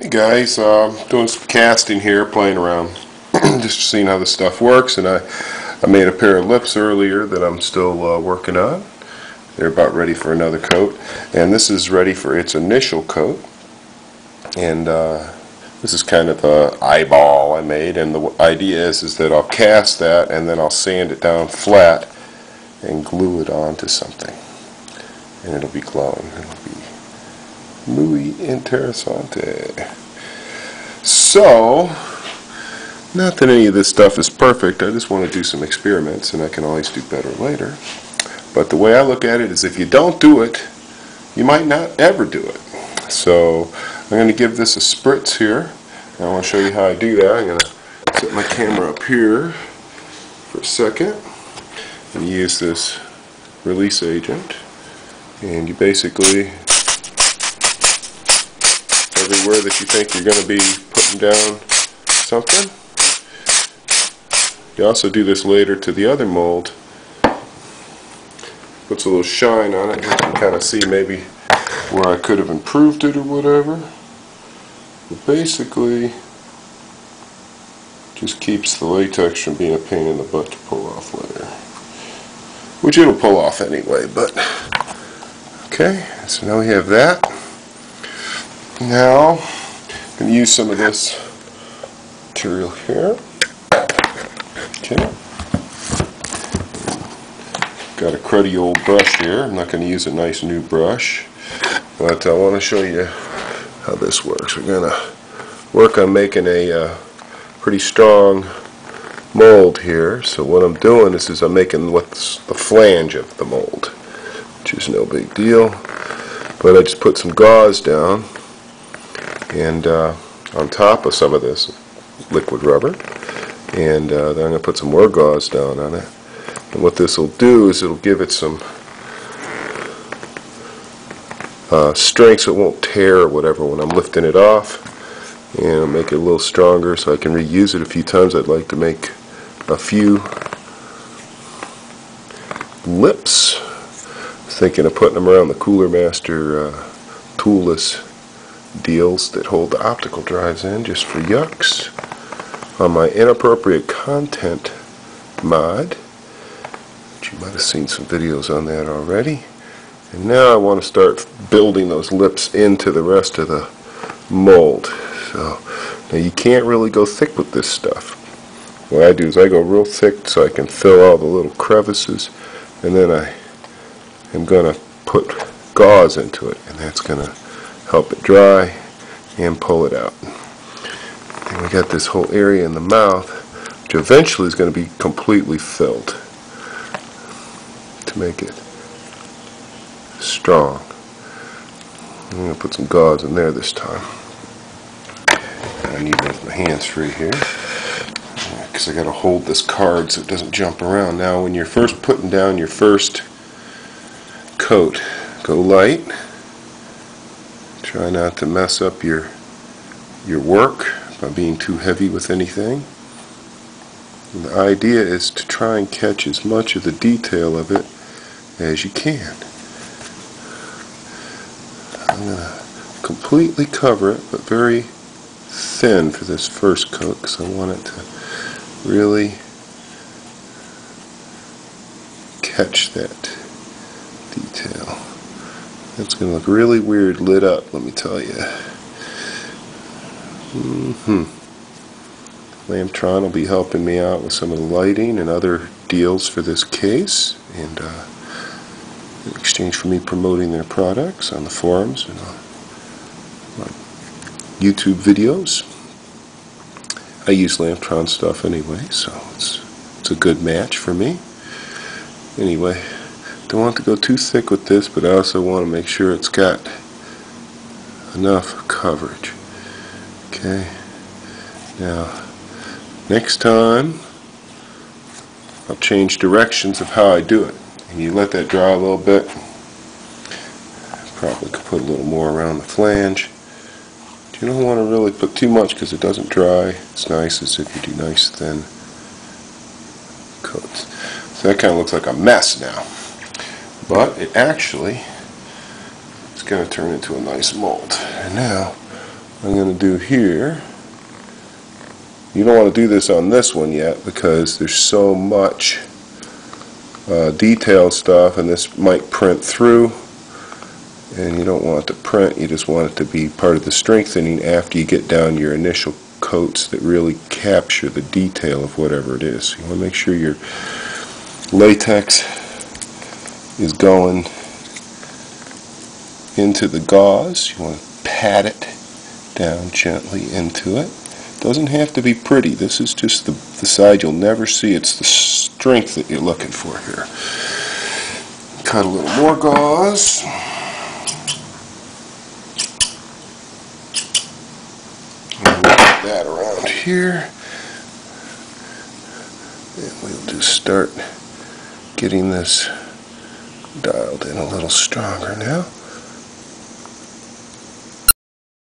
Hey guys, doing some casting here, playing around, just seeing how this stuff works. And I made a pair of lips earlier that I'm still working on. They're about ready for another coat, and this is ready for its initial coat. And this is kind of the eyeball I made, and the idea is that I'll cast that and then I'll sand it down flat and glue it onto something, and it'll be glowing. It'll be muy interesante. So, not that any of this stuff is perfect, I just want to do some experiments, and I can always do better later. But the way I look at it is, if you don't do it, you might not ever do it. So I'm going to give this a spritz here, and I want to show you how I do that. I'm going to set my camera up here for a second and use this release agent, and you basically, everywhere that you think you're going to be putting down something. You also do this later to the other mold. Puts a little shine on it. You can kind of see maybe where I could have improved it or whatever. But basically, just keeps the latex from being a pain in the butt to pull off later. Which it'll pull off anyway, but okay, so now we have that. Now, I'm going to use some of this material here. Okay. Got a cruddy old brush here. I'm not going to use a nice new brush, but I want to show you how this works. We're going to work on making a pretty strong mold here. So what I'm doing is I'm making what's the flange of the mold, which is no big deal. But I just put some gauze down, and on top of some of this liquid rubber, and then I'm going to put some more gauze down on it. And what this will do is it'll give it some strength, so it won't tear or whatever when I'm lifting it off, and it'll make it a little stronger so I can reuse it a few times. I'd like to make a few lips. Thinking of putting them around the Cooler Master toolless deals that hold the optical drives in, just for yucks, on my Inappropriate content mod, which you might have seen some videos on that already. And now I want to start building those lips into the rest of the mold. So now you can't really go thick with this stuff. What I do is I go real thick so I can fill all the little crevices, and then I am going to put gauze into it, and that's going to help it dry and pull it out. And we got this whole area in the mouth, which eventually is going to be completely filled to make it strong. I'm going to put some gauze in there this time. I need to make my hands free here, because I got to hold this card so it doesn't jump around. Now, when you're first putting down your first coat, go light. Try not to mess up your work by being too heavy with anything. And the idea is to try and catch as much of the detail of it as you can. I'm going to completely cover it, but very thin for this first coat, because I want it to really catch that detail. It's going to look really weird lit up, let me tell you. Lamtron will be helping me out with some of the lighting and other deals for this case, and in exchange for me promoting their products on the forums and on my YouTube videos. I use Lamtron stuff anyway, so it's a good match for me. Anyway, don't want to go too thick with this, but I also want to make sure it's got enough coverage. Okay, now next time I'll change directions of how I do it, and you let that dry a little bit. Probably could put a little more around the flange. You don't want to really put too much because it doesn't dry. It's nice as if you do nice thin coats. So that kind of looks like a mess now, but it actually is going to turn into a nice mold. And now I'm going to do here, you don't want to do this on this one yet because there's so much detailed stuff, and this might print through, and you don't want it to print, you just want it to be part of the strengthening after you get down your initial coats that really capture the detail of whatever it is. You want to make sure your latex is going into the gauze. You want to pat it down gently into it. Doesn't have to be pretty. This is just the side you'll never see. It's the strength that you're looking for here. Cut a little more gauze. And we'll put that around here. And we'll just start getting this dialed in a little stronger now.